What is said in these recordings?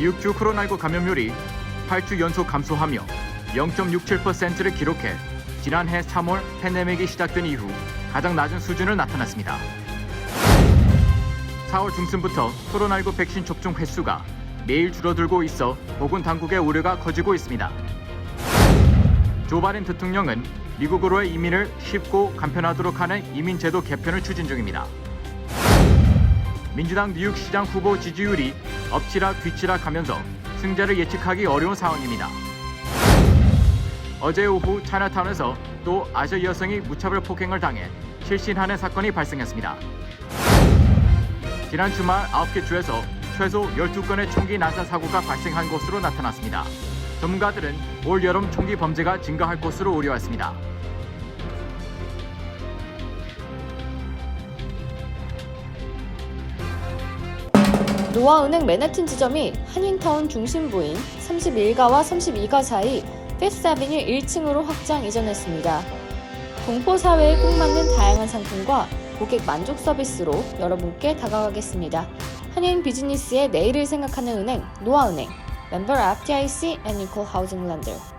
뉴욕 주 코로나19 감염률이 8주 연속 감소하며 0.67%를 기록해 지난해 3월 팬데믹이 시작된 이후 가장 낮은 수준을 나타났습니다. 4월 중순부터 코로나19 백신 접종 횟수가 매일 줄어들고 있어 보건당국의 우려가 커지고 있습니다. 조 바이든 대통령은 미국으로의 이민을 쉽고 간편하도록 하는 이민제도 개편을 추진 중입니다. 민주당 뉴욕시장 후보 지지율이 엎치락 뒤치락 하면서 승자를 예측하기 어려운 상황입니다. 어제 오후 차이나타운에서 또 아시아 여성이 무차별 폭행을 당해 실신하는 사건이 발생했습니다. 지난 주말 9개 주에서 최소 12건의 총기 난사 사고가 발생한 것으로 나타났습니다. 전문가들은 올 여름 총기 범죄가 증가할 것으로 우려했습니다. 노아은행 맨해튼 지점이 한인타운 중심부인 31가와 32가 사이 피프스아비뉴 1층으로 확장 이전했습니다. 동포사회에 꼭 맞는 다양한 상품과 고객 만족 서비스로 여러분께 다가가겠습니다. 한인 비즈니스의 내일을 생각하는 은행 노아은행, 멤버 FDIC and Equal Housing Lender.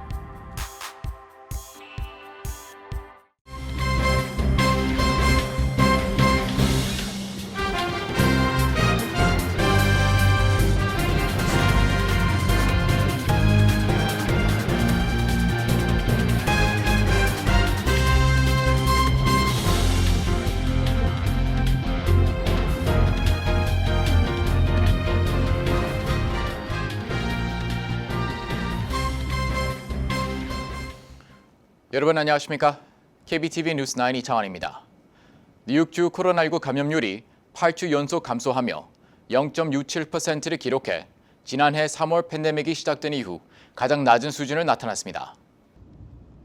여러분 안녕하십니까? KBTV 뉴스 9 이창환입니다. 뉴욕주 코로나19 감염률이 8주 연속 감소하며 0.67%를 기록해 지난해 3월 팬데믹이 시작된 이후 가장 낮은 수준을 나타났습니다.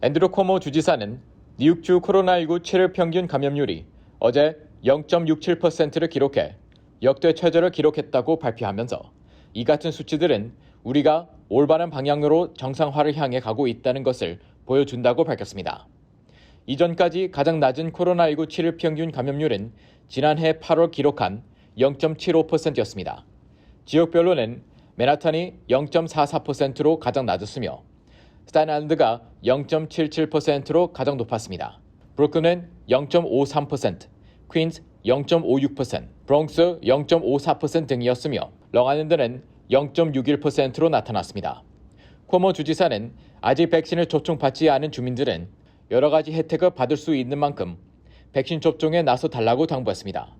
앤드루 코모 주지사는 뉴욕주 코로나19 7일 평균 감염률이 어제 0.67%를 기록해 역대 최저를 기록했다고 발표하면서 이 같은 수치들은 우리가 올바른 방향으로 정상화를 향해 가고 있다는 것을 보여준다고 밝혔습니다. 이전까지 가장 낮은 코로나19 7일 평균 감염률은 지난해 8월 기록한 0.75%였습니다. 지역별로는 맨하탄이 0.44%로 가장 낮았으며 스탠아일랜드가 0.77%로 가장 높았습니다. 브루클린은 0.53%, 퀸즈 0.56%, 브롱스 0.54% 등이었으며 롱아일랜드는 0.61%로 나타났습니다. 코모 주지사는 아직 백신을 접종받지 않은 주민들은 여러 가지 혜택을 받을 수 있는 만큼 백신 접종에 나서달라고 당부했습니다.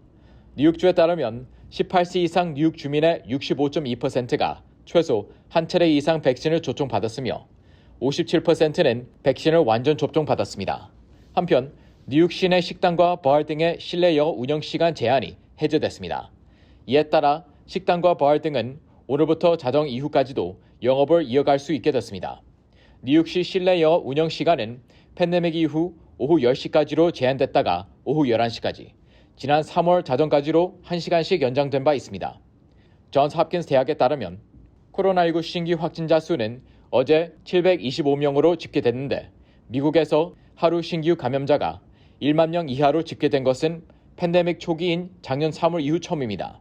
뉴욕주에 따르면 18세 이상 뉴욕 주민의 65.2%가 최소 한 차례 이상 백신을 접종받았으며 57%는 백신을 완전 접종받았습니다. 한편 뉴욕 시내 식당과 바 등의 실내 영업 운영 시간 제한이 해제됐습니다. 이에 따라 식당과 바 등은 오늘부터 자정 이후까지도 영업을 이어갈 수 있게 됐습니다. 뉴욕시 실내 영업 운영 시간은 팬데믹 이후 오후 10시까지로 제한됐다가 오후 11시까지, 지난 3월 자정까지로 1시간씩 연장된 바 있습니다. 존스 홉킨스 대학에 따르면 코로나19 신규 확진자 수는 어제 725명으로 집계됐는데 미국에서 하루 신규 감염자가 1만 명 이하로 집계된 것은 팬데믹 초기인 작년 3월 이후 처음입니다.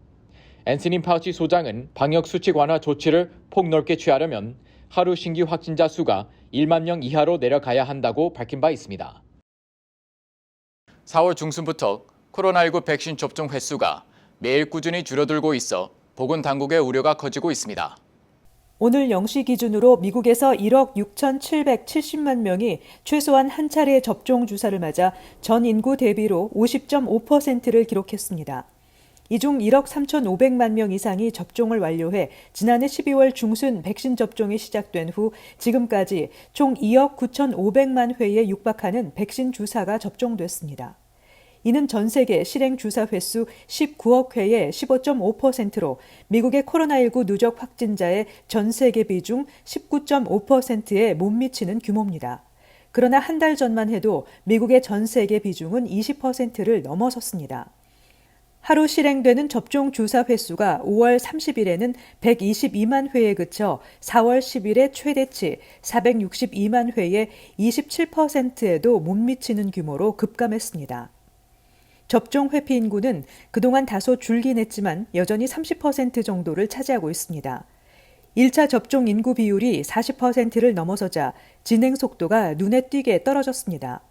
앤서니 파우치 소장은 방역 수칙 완화 조치를 폭넓게 취하려면 하루 신규 확진자 수가 1만 명 이하로 내려가야 한다고 밝힌 바 있습니다. 4월 중순부터 코로나19 백신 접종 횟수가 매일 꾸준히 줄어들고 있어 보건당국의 우려가 커지고 있습니다. 오늘 0시 기준으로 미국에서 1억 6,770만 명이 최소한 한 차례 접종 주사를 맞아 전 인구 대비로 50.5%를 기록했습니다. 이 중 1억 3,500만 명 이상이 접종을 완료해 지난해 12월 중순 백신 접종이 시작된 후 지금까지 총 2억 9,500만 회에 육박하는 백신 주사가 접종됐습니다. 이는 전 세계 실행 주사 횟수 19억 회의 15.5%로 미국의 코로나19 누적 확진자의 전 세계 비중 19.5%에 못 미치는 규모입니다. 그러나 한 달 전만 해도 미국의 전 세계 비중은 20%를 넘어섰습니다. 하루 실행되는 접종 주사 횟수가 5월 30일에는 122만 회에 그쳐 4월 10일의 최대치 462만 회의 27%에도 못 미치는 규모로 급감했습니다. 접종 회피 인구는 그동안 다소 줄긴 했지만 여전히 30% 정도를 차지하고 있습니다. 1차 접종 인구 비율이 40%를 넘어서자 진행 속도가 눈에 띄게 떨어졌습니다.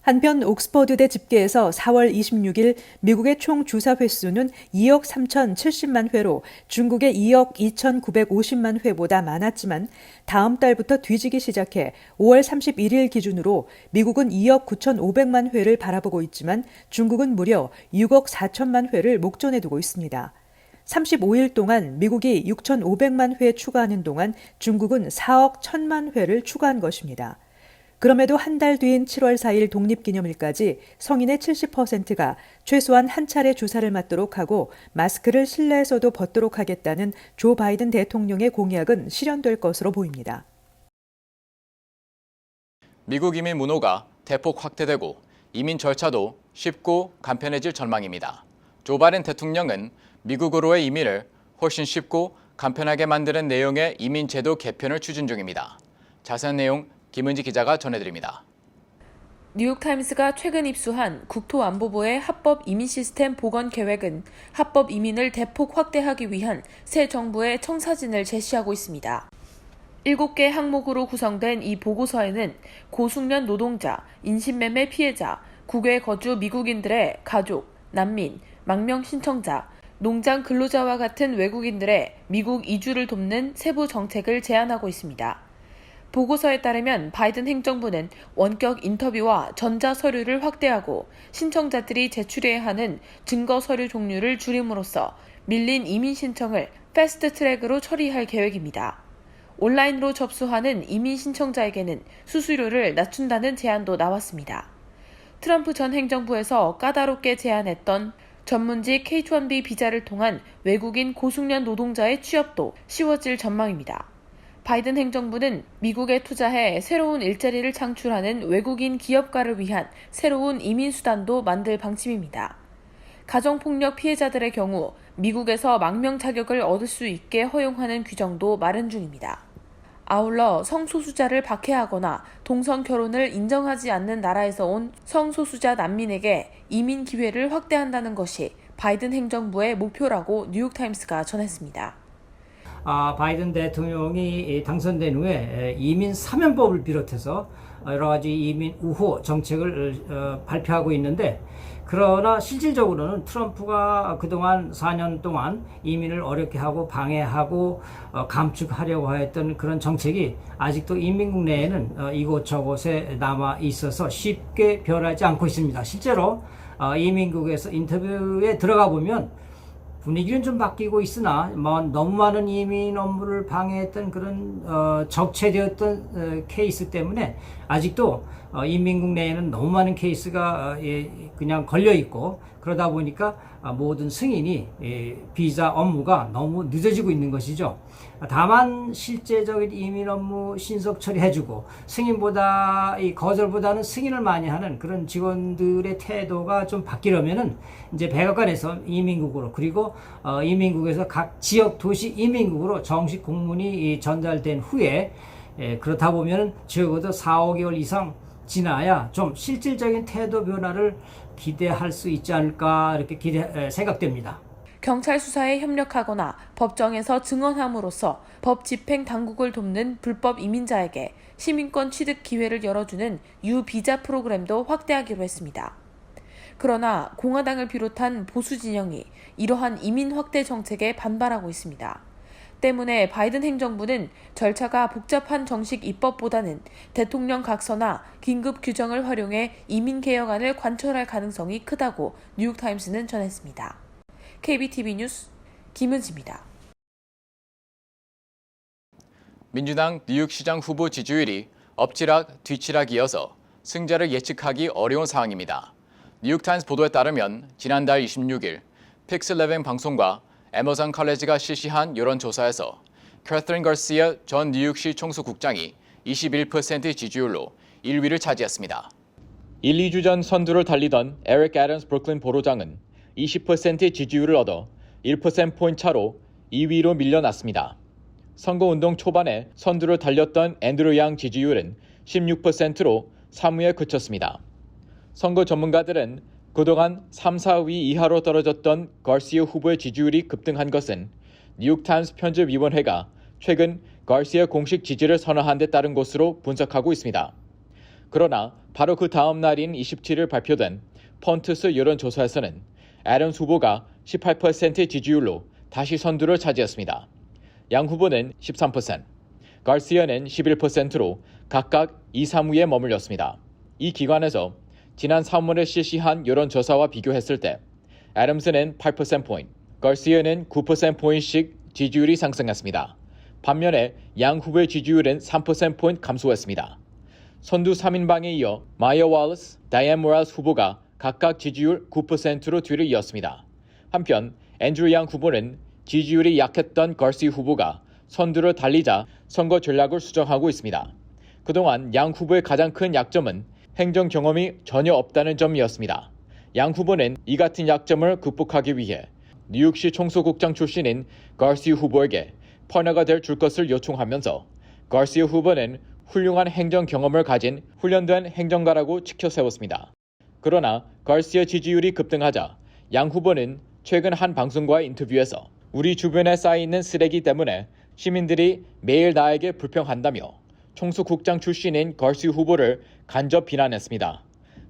한편 옥스퍼드대 집계에서 4월 26일 미국의 총 주사 횟수는 2억 3,070만 회로 중국의 2억 2,950만 회보다 많았지만 다음 달부터 뒤지기 시작해 5월 31일 기준으로 미국은 2억 9,500만 회를 바라보고 있지만 중국은 무려 6억 4천만 회를 목전에 두고 있습니다. 35일 동안 미국이 6,500만 회 추가하는 동안 중국은 4억 1천만 회를 추가한 것입니다. 그럼에도 한 달 뒤인 7월 4일 독립기념일까지 성인의 70%가 최소한 한 차례 주사를 맞도록 하고 마스크를 실내에서도 벗도록 하겠다는 조 바이든 대통령의 공약은 실현될 것으로 보입니다. 미국 이민 문호가 대폭 확대되고 이민 절차도 쉽고 간편해질 전망입니다. 조 바이든 대통령은 미국으로의 이민을 훨씬 쉽고 간편하게 만드는 내용의 이민 제도 개편을 추진 중입니다. 자세한 내용 김은지 기자가 전해드립니다. 뉴욕타임스가 최근 입수한 국토안보부의 합법 이민 시스템 복원 계획은 합법 이민을 대폭 확대하기 위한 새 정부의 청사진을 제시하고 있습니다. 7개 항목으로 구성된 이 보고서에는 고숙련 노동자, 인신매매 피해자, 국외 거주 미국인들의 가족, 난민, 망명 신청자, 농장 근로자와 같은 외국인들의 미국 이주를 돕는 세부 정책을 제안하고 있습니다. 보고서에 따르면 바이든 행정부는 원격 인터뷰와 전자 서류를 확대하고 신청자들이 제출해야 하는 증거 서류 종류를 줄임으로써 밀린 이민 신청을 패스트 트랙으로 처리할 계획입니다. 온라인으로 접수하는 이민 신청자에게는 수수료를 낮춘다는 제안도 나왔습니다. 트럼프 전 행정부에서 까다롭게 제안했던 전문직 H-1B 비자를 통한 외국인 고숙련 노동자의 취업도 쉬워질 전망입니다. 바이든 행정부는 미국에 투자해 새로운 일자리를 창출하는 외국인 기업가를 위한 새로운 이민 수단도 만들 방침입니다. 가정폭력 피해자들의 경우 미국에서 망명 자격을 얻을 수 있게 허용하는 규정도 마련 중입니다. 아울러 성소수자를 박해하거나 동성 결혼을 인정하지 않는 나라에서 온 성소수자 난민에게 이민 기회를 확대한다는 것이 바이든 행정부의 목표라고 뉴욕타임스가 전했습니다. 바이든 대통령이 당선된 후에 이민 사면법을 비롯해서 여러 가지 이민 우호 정책을 발표하고 있는데, 그러나 실질적으로는 트럼프가 그동안 4년 동안 이민을 어렵게 하고 방해하고 감축하려고 했던 그런 정책이 아직도 이민국 내에는 이곳저곳에 남아 있어서 쉽게 변하지 않고 있습니다. 실제로 이민국에서 인터뷰에 들어가 보면 분위기는 좀 바뀌고 있으나 너무 많은 이민 업무를 방해했던 그런 적체되었던 케이스 때문에 아직도 이민국 내에는 너무 많은 케이스가 그냥 걸려 있고, 그러다 보니까 모든 승인이 비자 업무가 너무 늦어지고 있는 것이죠. 다만 실제적인 이민 업무 신속 처리해주고 승인보다 거절보다는 승인을 많이 하는 그런 직원들의 태도가 좀 바뀌려면은 이제 백악관에서 이민국으로, 그리고 이민국에서 각 지역 도시 이민국으로 정식 공문이 전달된 후에 그렇다 보면은 적어도 4-5개월 이상 지나야 좀 실질적인 태도 변화를 기대할 수 있지 않을까, 이렇게 생각됩니다. 경찰 수사에 협력하거나 법정에서 증언함으로써 법 집행 당국을 돕는 불법 이민자에게 시민권 취득 기회를 열어주는 유비자 프로그램도 확대하기로 했습니다. 그러나 공화당을 비롯한 보수 진영이 이러한 이민 확대 정책에 반발하고 있습니다. 때문에 바이든 행정부는 절차가 복잡한 정식 입법보다는 대통령 각서나 긴급 규정을 활용해 이민 개혁안을 관철할 가능성이 크다고 뉴욕타임스는 전했습니다. KBTV 뉴스 김은지입니다. 민주당 뉴욕시장 후보 지지율이 엎치락 뒤치락 이어서 승자를 예측하기 어려운 상황입니다. 뉴욕타임스 보도에 따르면 지난달 26일 픽스11 방송과 에머선 칼레지가 실시한 여론조사에서 캐서린 거시아 전 뉴욕시 총수국장이 21% 지지율로 1위를 차지했습니다. 1, 2주 전 선두를 달리던 에릭 애덤스 브루클린 보로장은 20% 지지율을 얻어 1%포인트 차로 2위로 밀려났습니다. 선거운동 초반에 선두를 달렸던 앤드루 양 지지율은 16%로 3위에 그쳤습니다. 선거 전문가들은 그동안 3, 4위 이하로 떨어졌던 거시아 후보의 지지율이 급등한 것은 뉴욕타임스 편집위원회가 최근 가시아 공식 지지를 선언한 데 따른 것으로 분석하고 있습니다. 그러나 바로 그 다음 날인 27일 발표된 펀투스 여론조사에서는 애덤스 후보가 18%의 지지율로 다시 선두를 차지했습니다. 양 후보는 13%, 가시아는 11%로 각각 2, 3위에 머물렀습니다. 이 기관에서 지난 3월에 실시한 여론조사와 비교했을 때 애덤스는 8%포인트, 가시아는 9%포인트씩 지지율이 상승했습니다. 반면에 양 후보의 지지율은 3%포인트 감소했습니다. 선두 3인방에 이어 마이어 월리스, 다이앤 모랄스 후보가 각각 지지율 9%로 뒤를 이었습니다. 한편 앤드류 양 후보는 지지율이 약했던 가시 후보가 선두를 달리자 선거 전략을 수정하고 있습니다. 그동안 양 후보의 가장 큰 약점은 행정 경험이 전혀 없다는 점이었습니다. 양 후보는 이 같은 약점을 극복하기 위해 뉴욕시 총수국장 출신인 가시 후보에게 파트너가 줄 것을 요청하면서 가시아 후보는 훌륭한 행정 경험을 가진 훈련된 행정가라고 치켜세웠습니다. 그러나 가시아 지지율이 급등하자 양 후보는 최근 한 방송과의 인터뷰에서 우리 주변에 쌓여있는 쓰레기 때문에 시민들이 매일 나에게 불평한다며 총수국장 출신인 가시 후보를 간접 비난했습니다.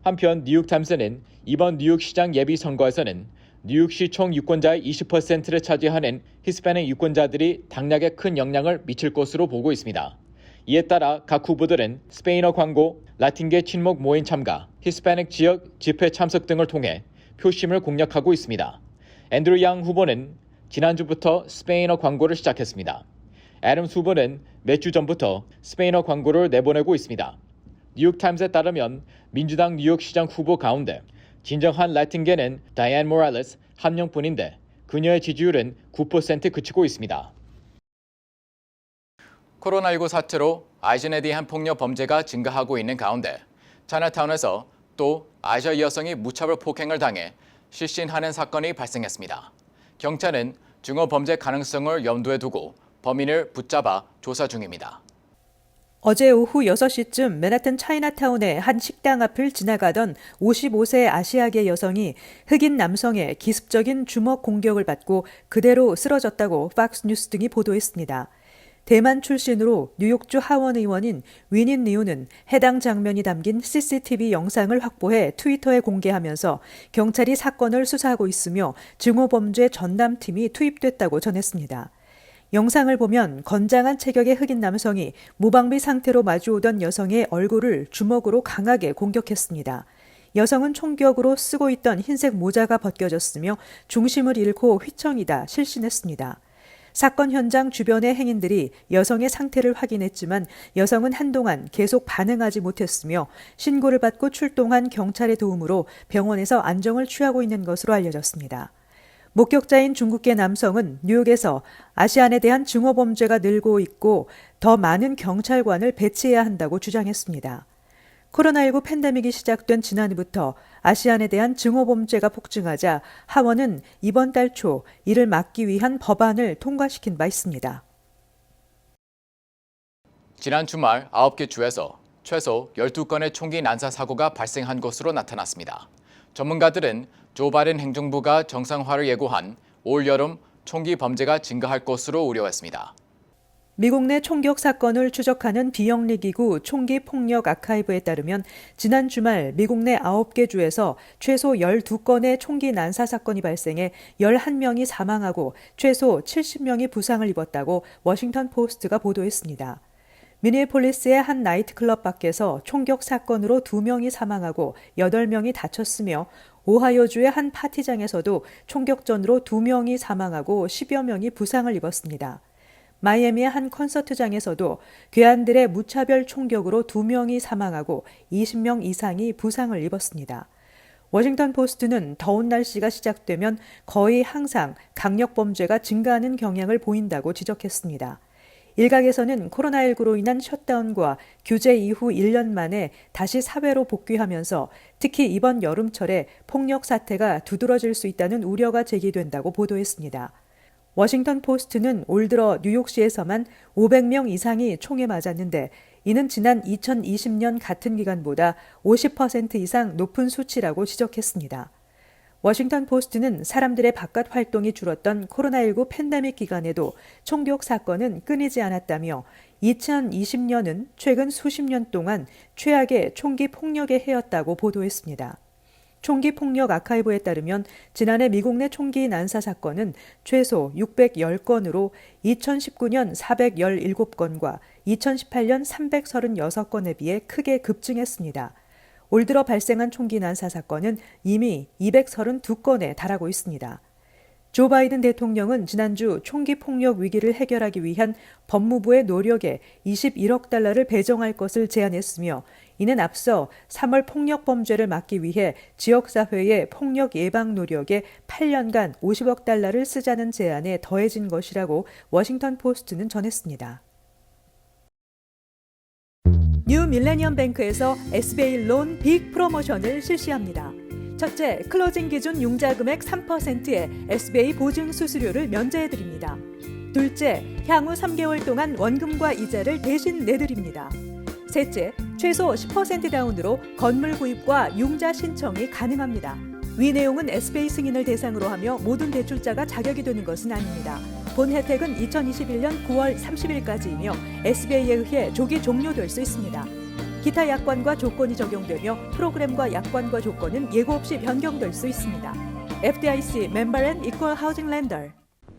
한편 뉴욕타임스는 이번 뉴욕시장 예비선거에서는 뉴욕시 총 유권자의 20%를 차지하는 히스패닉 유권자들이 당락에 큰 영향을 미칠 것으로 보고 있습니다. 이에 따라 각 후보들은 스페인어 광고, 라틴계 친목 모임 참가, 히스패닉 지역 집회 참석 등을 통해 표심을 공략하고 있습니다. 앤드류 양 후보는 지난주부터 스페인어 광고를 시작했습니다. 애덤스 후보는 몇 주 전부터 스페인어 광고를 내보내고 있습니다. 뉴욕타임스에 따르면 민주당 뉴욕시장 후보 가운데 진정한 라틴계는 다이앤 모랄리스 한 명뿐인데 그녀의 지지율은 9%에 그치고 있습니다. 코로나19 사태로 아시안에 대한 폭력 범죄가 증가하고 있는 가운데 차이나타운에서 또 아시아 여성이 무차별 폭행을 당해 실신하는 사건이 발생했습니다. 경찰은 중어 범죄 가능성을 염두에 두고 범인을 붙잡아 조사 중입니다. 어제 오후 6시쯤 맨하튼 차이나타운의 한 식당 앞을 지나가던 55세 아시아계 여성이 흑인 남성의 기습적인 주먹 공격을 받고 그대로 쓰러졌다고 팍스뉴스 등이 보도했습니다. 대만 출신으로 뉴욕주 하원 의원인 위닌 리우는 해당 장면이 담긴 CCTV 영상을 확보해 트위터에 공개하면서 경찰이 사건을 수사하고 있으며 증오범죄 전담팀이 투입됐다고 전했습니다. 영상을 보면 건장한 체격의 흑인 남성이 무방비 상태로 마주오던 여성의 얼굴을 주먹으로 강하게 공격했습니다. 여성은 총격으로 쓰고 있던 흰색 모자가 벗겨졌으며 중심을 잃고 휘청이다 실신했습니다. 사건 현장 주변의 행인들이 여성의 상태를 확인했지만 여성은 한동안 계속 반응하지 못했으며 신고를 받고 출동한 경찰의 도움으로 병원에서 안정을 취하고 있는 것으로 알려졌습니다. 목격자인 중국계 남성은 뉴욕에서 아시안에 대한 증오범죄가 늘고 있고 더 많은 경찰관을 배치해야 한다고 주장했습니다. 코로나19 팬데믹이 시작된 지난해부터 아시안에 대한 증오범죄가 폭증하자 하원은 이번 달 초 이를 막기 위한 법안을 통과시킨 바 있습니다. 지난 주말 9개 주에서 최소 12건의 총기 난사 사고가 발생한 것으로 나타났습니다. 전문가들은 조 바이든 행정부가 정상화를 예고한 올여름 총기 범죄가 증가할 것으로 우려했습니다. 미국 내 총격 사건을 추적하는 비영리 기구 총기 폭력 아카이브에 따르면 지난 주말 미국 내 9개 주에서 최소 12건의 총기 난사 사건이 발생해 11명이 사망하고 최소 70명이 부상을 입었다고 워싱턴 포스트가 보도했습니다. 미니애폴리스의 한 나이트클럽 밖에서 총격 사건으로 2명이 사망하고 8명이 다쳤으며 오하이오주의 한 파티장에서도 총격전으로 2명이 사망하고 10여 명이 부상을 입었습니다. 마이애미의 한 콘서트장에서도 괴한들의 무차별 총격으로 2명이 사망하고 20명 이상이 부상을 입었습니다. 워싱턴 포스트는 더운 날씨가 시작되면 거의 항상 강력범죄가 증가하는 경향을 보인다고 지적했습니다. 일각에서는 코로나19로 인한 셧다운과 규제 이후 1년 만에 다시 사회로 복귀하면서 특히 이번 여름철에 폭력 사태가 두드러질 수 있다는 우려가 제기된다고 보도했습니다. 워싱턴 포스트는 올 들어 뉴욕시에서만 500명 이상이 총에 맞았는데 이는 지난 2020년 같은 기간보다 50% 이상 높은 수치라고 지적했습니다. 워싱턴 포스트는 사람들의 바깥 활동이 줄었던 코로나19 팬데믹 기간에도 총격 사건은 끊이지 않았다며 2020년은 최근 수십 년 동안 최악의 총기 폭력의 해였다고 보도했습니다. 총기 폭력 아카이브에 따르면 지난해 미국 내 총기 난사 사건은 최소 610건으로 2019년 417건과 2018년 336건에 비해 크게 급증했습니다. 올 들어 발생한 총기 난사 사건은 이미 232건에 달하고 있습니다. 조 바이든 대통령은 지난주 총기 폭력 위기를 해결하기 위한 법무부의 노력에 21억 달러를 배정할 것을 제안했으며 이는 앞서 3월 폭력 범죄를 막기 위해 지역사회의 폭력 예방 노력에 8년간 50억 달러를 쓰자는 제안에 더해진 것이라고 워싱턴 포스트는 전했습니다. 뉴 밀레니엄 뱅크에서 SBA 론 빅 프로모션을 실시합니다. 첫째, 클로징 기준 융자 금액 3%의 SBA 보증 수수료를 면제해드립니다. 둘째, 향후 3개월 동안 원금과 이자를 대신 내드립니다. 셋째, 최소 10% 다운으로 건물 구입과 융자 신청이 가능합니다. 위 내용은 SBA 승인을 대상으로 하며 모든 대출자가 자격이 되는 것은 아닙니다. 본 혜택은 2021년 9월 30일까지이며 SBA에 의해 조기 종료될 수 있습니다. 기타 약관과 조건이 적용되며 프로그램과 약관과 조건은 예고 없이 변경될 수 있습니다. FDIC 멤버 앤 이퀄 하우징 렌더.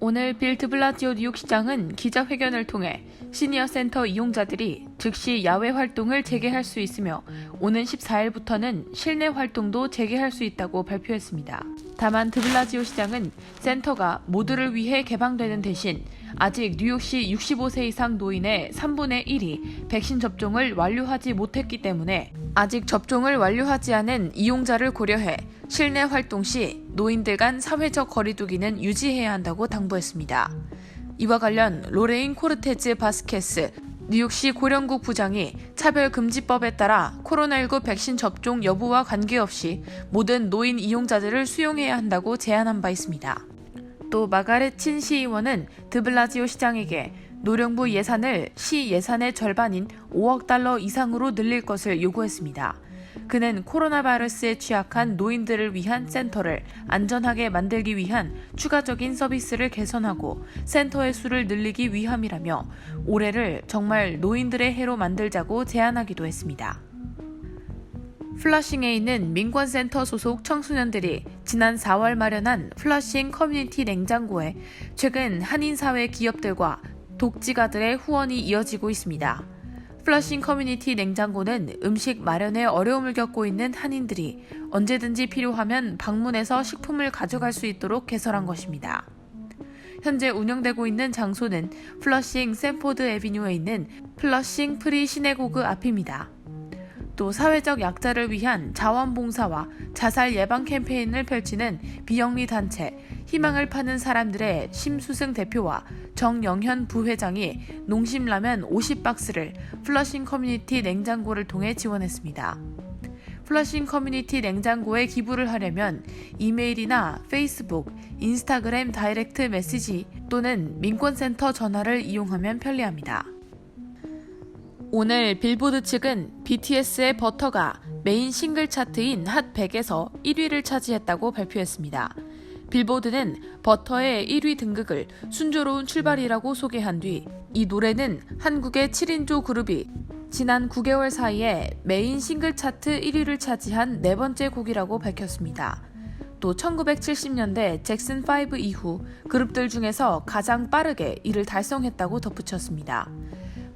오늘 빌 드블라지오 뉴욕시장은 기자회견을 통해 시니어 센터 이용자들이 즉시 야외 활동을 재개할 수 있으며 오는 14일부터는 실내 활동도 재개할 수 있다고 발표했습니다. 다만 드블라지오 시장은 센터가 모두를 위해 개방되는 대신 아직 뉴욕시 65세 이상 노인의 3분의 1이 백신 접종을 완료하지 못했기 때문에 아직 접종을 완료하지 않은 이용자를 고려해 실내 활동 시 노인들 간 사회적 거리두기는 유지해야 한다고 당부했습니다. 이와 관련 로레인 코르테즈 바스케스 뉴욕시 고령국 부장이 차별금지법에 따라 코로나19 백신 접종 여부와 관계없이 모든 노인 이용자들을 수용해야 한다고 제안한 바 있습니다. 또 마가렛 친 시의원은 드블라지오 시장에게 노령부 예산을 시 예산의 절반인 5억 달러 이상으로 늘릴 것을 요구했습니다. 그는 코로나 바이러스에 취약한 노인들을 위한 센터를 안전하게 만들기 위한 추가적인 서비스를 개선하고 센터의 수를 늘리기 위함이라며 올해를 정말 노인들의 해로 만들자고 제안하기도 했습니다. 플러싱에 있는 민권센터 소속 청소년들이 지난 4월 마련한 플러싱 커뮤니티 냉장고에 최근 한인사회 기업들과 독지가들의 후원이 이어지고 있습니다. 플러싱 커뮤니티 냉장고는 음식 마련에 어려움을 겪고 있는 한인들이 언제든지 필요하면 방문해서 식품을 가져갈 수 있도록 개설한 것입니다. 현재 운영되고 있는 장소는 플러싱 샌포드 애비뉴에 있는 플러싱 프리 시내고그 앞입니다. 또 사회적 약자를 위한 자원봉사와 자살 예방 캠페인을 펼치는 비영리 단체 희망을 파는 사람들의 심수승 대표와 정영현 부회장이 농심라면 50박스를 플러싱 커뮤니티 냉장고를 통해 지원했습니다. 플러싱 커뮤니티 냉장고에 기부를 하려면 이메일이나 페이스북, 인스타그램 다이렉트 메시지 또는 민권센터 전화를 이용하면 편리합니다. 오늘 빌보드 측은 BTS의 버터가 메인 싱글 차트인 핫 100에서 1위를 차지했다고 발표했습니다. 빌보드는 버터의 1위 등극을 순조로운 출발이라고 소개한 뒤 이 노래는 한국의 7인조 그룹이 지난 9개월 사이에 메인 싱글 차트 1위를 차지한 네 번째 곡이라고 밝혔습니다. 또 1970년대 잭슨5 이후 그룹들 중에서 가장 빠르게 이를 달성했다고 덧붙였습니다.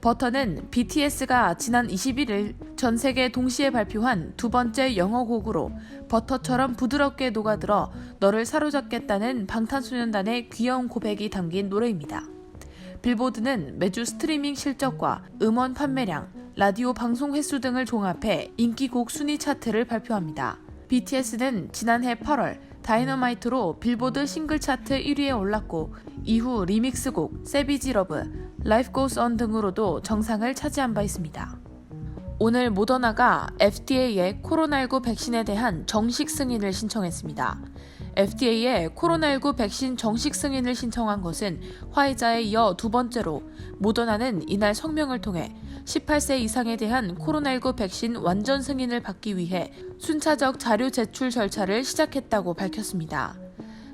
버터는 BTS가 지난 21일 전 세계 동시에 발표한 두 번째 영어 곡으로 버터처럼 부드럽게 녹아들어 너를 사로잡겠다는 방탄소년단의 귀여운 고백이 담긴 노래입니다. 빌보드는 매주 스트리밍 실적과 음원 판매량, 라디오 방송 횟수 등을 종합해 인기곡 순위 차트를 발표합니다. BTS는 지난해 8월 다이너마이트로 빌보드 싱글 차트 1위에 올랐고 이후 리믹스곡 세비지 러브, Life Goes On 등으로도 정상을 차지한 바 있습니다. 오늘 모더나가 FDA에 코로나19 백신에 대한 정식 승인을 신청했습니다. FDA에 코로나19 백신 정식 승인을 신청한 것은 화이자에 이어 두 번째로 모더나는 이날 성명을 통해 18세 이상에 대한 코로나19 백신 완전 승인을 받기 위해 순차적 자료 제출 절차를 시작했다고 밝혔습니다.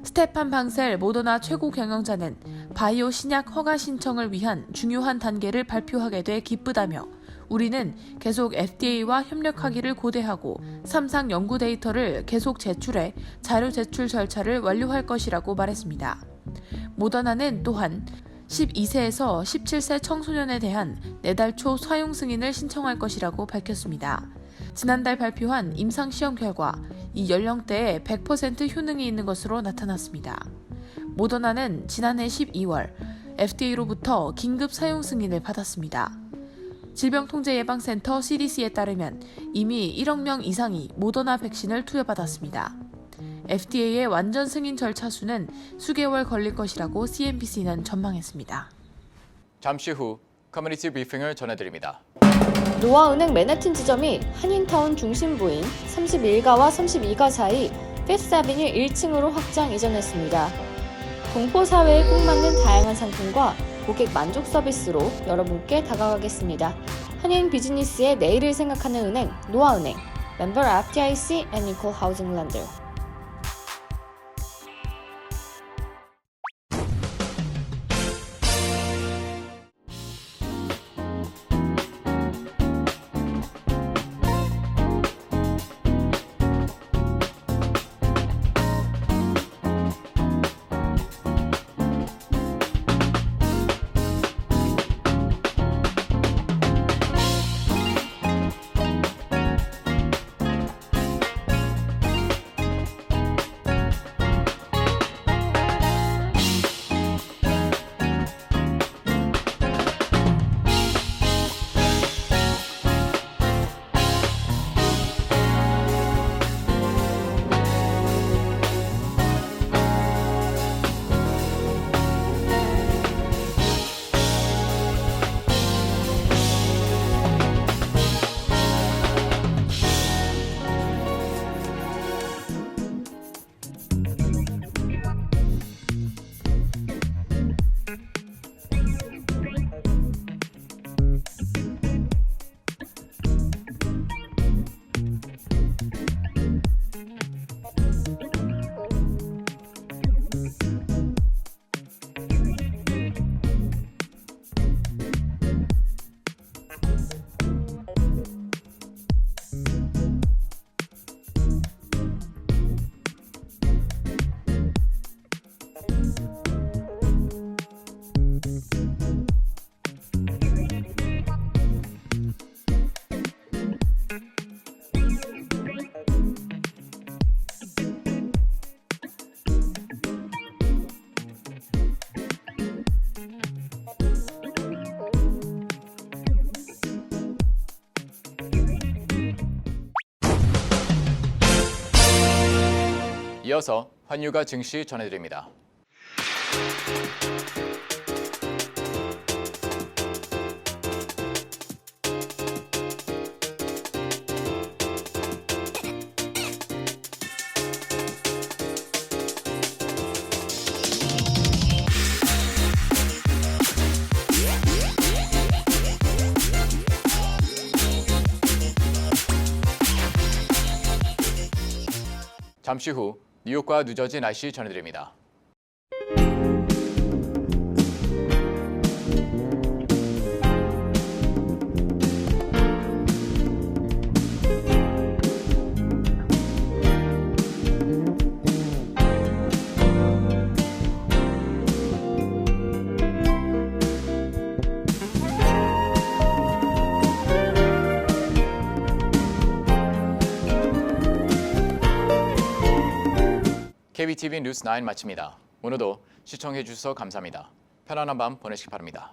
스테판 방셀 모더나 최고 경영자는 바이오 신약 허가 신청을 위한 중요한 단계를 발표하게 돼 기쁘다며 우리는 계속 FDA와 협력하기를 고대하고 3상 연구 데이터를 계속 제출해 자료 제출 절차를 완료할 것이라고 말했습니다. 모더나는 또한 12세에서 17세 청소년에 대한 내달 초 사용 승인을 신청할 것이라고 밝혔습니다. 지난달 발표한 임상시험 결과 이 연령대에 100% 효능이 있는 것으로 나타났습니다. 모더나는 지난해 12월 FDA로부터 긴급 사용 승인을 받았습니다. 질병통제예방센터 CDC에 따르면 이미 1억 명 이상이 모더나 백신을 투여받았습니다. FDA의 완전 승인 절차 수는 수개월 걸릴 것이라고 CNBC는 전망했습니다. 잠시 후 커뮤니티 브리핑을 전해드립니다. 노아은행 맨해튼 지점이 한인타운 중심부인 31가와 32가 사이 피프스아비뉴 1층으로 확장 이전했습니다. 동포 사회에 꼭 맞는 다양한 상품과 고객 만족 서비스로 여러분께 다가가겠습니다. 한인 비즈니스의 내일을 생각하는 은행 노아은행, 멤버 FDIC and Equal Housing Lender. 이어서 환율과 증시 전해드립니다. 잠시 후 뉴욕과 뉴저지 날씨 전해드립니다. KBTV 뉴스 9 마칩니다. 오늘도 시청해 주셔서 감사합니다. 편안한 밤 보내시기 바랍니다.